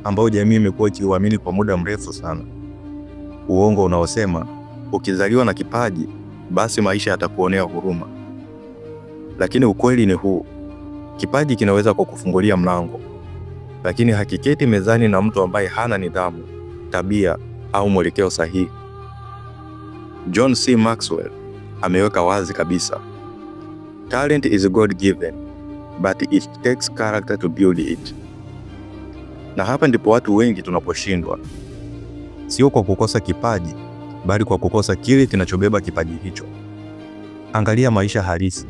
ambao jamii imekuwa ikiuamini kwa muda mrefu sana. Uongo unaosema ukizaliwa na kipaji basi maisha yatakuonea huruma. Lakini ukweli ni huu: kipaji kinaweza kukufungulia mlango, lakini hakiketi mezani na mtu ambaye hana nidhamu, tabia au mwelekeo sahihi. John C. Maxwell ameweka wazi kabisa, talent is God given, but it takes character to build it. Na hapa ndipo watu wengi tunaposhindwa, sio kwa kukosa kipaji, bali kwa kukosa kile kinachobeba kipaji hicho. Angalia maisha halisi.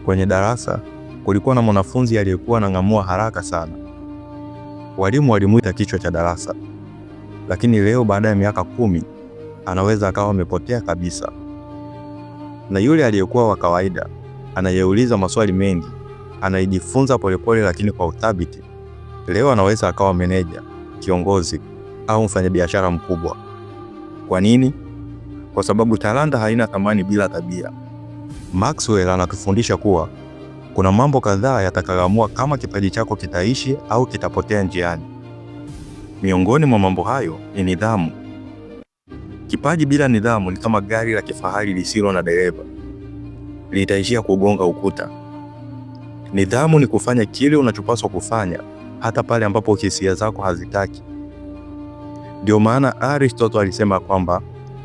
Kwenye darasa kulikuwa na mwanafunzi aliyekuwa anang'amua haraka sana. Walimu walimuita kichwa cha darasa, lakini leo baada ya miaka 10 anaweza akawa amepotea kabisa. Na yule aliyekuwa wa kawaida, anayeuliza maswali mengi, anajifunza polepole lakini kwa uthabiti, leo anaweza akawa meneja, kiongozi au mfanyabiashara mkubwa. Kwa nini? Kwa sababu talanta haina thamani bila tabia. Maxwell anatufundisha kuwa kuna mambo kadhaa yatakayoamua kama kipaji chako kitaishi au kitapotea njiani. Miongoni mwa mambo hayo ni nidhamu. Kipaji bila nidhamu ni kama gari la kifahari lisilo na dereva, litaishia kugonga ukuta. Nidhamu ni kufanya kile unachopaswa kufanya hata pale ambapo hisia zako hazitaki. Ndio maana Aristotle alisema kwamba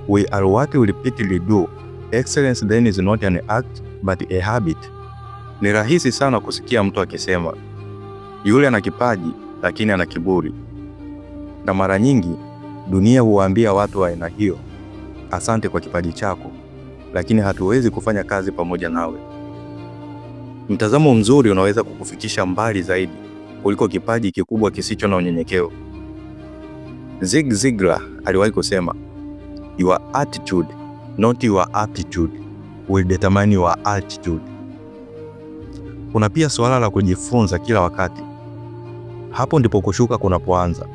we are what we repeatedly do. Excellence then is not an act but a habit. Ni rahisi sana kusikia mtu akisema yule ana kipaji lakini ana kiburi. Na mara nyingi dunia huwaambia watu wa aina hiyo, asante kwa kipaji chako, lakini hatuwezi kufanya kazi pamoja nawe. Mtazamo mzuri unaweza kukufikisha mbali zaidi kuliko kipaji kikubwa kisicho na unyenyekeo. Zig Ziglar aliwahi kusema, your attitude, not your aptitude, will determine your altitude. Kuna pia suala la kujifunza kila wakati. Hapo ndipo kushuka kunapoanza.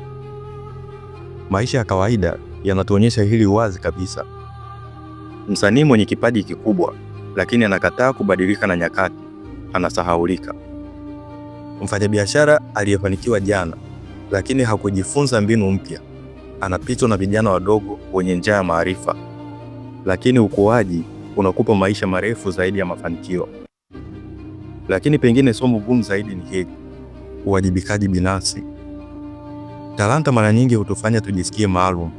Maisha ya kawaida yanatuonyesha hili wazi kabisa. Msanii mwenye kipaji kikubwa lakini anakataa kubadilika na nyakati, anasahaulika. Mfanyabiashara aliyefanikiwa jana lakini hakujifunza mbinu mpya, anapitwa na vijana wadogo wenye njaa ya maarifa. Lakini ukuaji unakupa maisha marefu zaidi ya mafanikio. Lakini pengine somo gumu zaidi ni hili: uwajibikaji binafsi. Talanta mara nyingi hutufanya tujisikie maalum,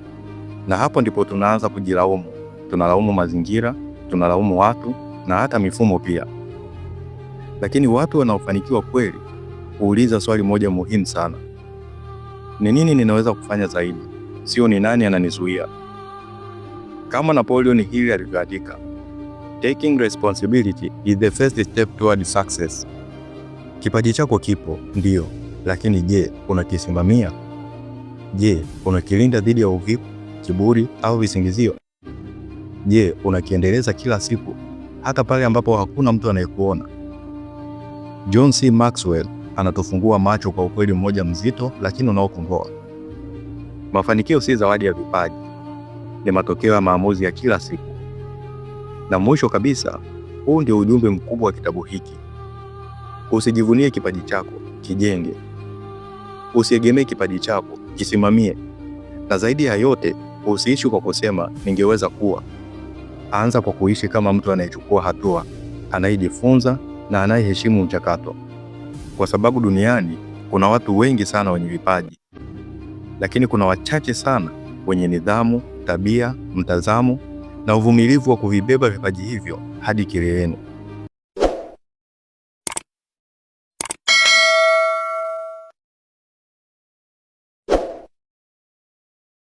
na hapo ndipo tunaanza kujilaumu. Tunalaumu mazingira, tunalaumu watu na hata mifumo pia. Lakini watu wanaofanikiwa kweli huuliza swali moja muhimu sana: ni nini ninaweza kufanya zaidi? Sio ni nani ananizuia. Kama Napoleon Hill alivyoandika, taking responsibility is the first step toward success. Kipaji chako kipo, ndio, lakini je, unakisimamia? Je, unakilinda dhidi ya uvivu, kiburi au visingizio? Je, unakiendeleza kila siku hata pale ambapo hakuna mtu anayekuona? John C. Maxwell anatufungua macho kwa ukweli mmoja mzito lakini unaokomboa. Mafanikio si zawadi ya vipaji, ni matokeo ya maamuzi ya kila siku. Na mwisho kabisa, huu ndio ujumbe mkubwa wa kitabu hiki: usijivunie kipaji chako, kijenge. Usiegemee kipaji chako, kisimamie. Na zaidi ya yote, usiishi kwa kusema ningeweza kuwa. Anza kwa kuishi kama mtu anayechukua hatua, anayejifunza na anayeheshimu mchakato. Kwa sababu duniani kuna watu wengi sana wenye vipaji, lakini kuna wachache sana wenye nidhamu, tabia, mtazamo na uvumilivu wa kuvibeba vipaji hivyo hadi kileleni.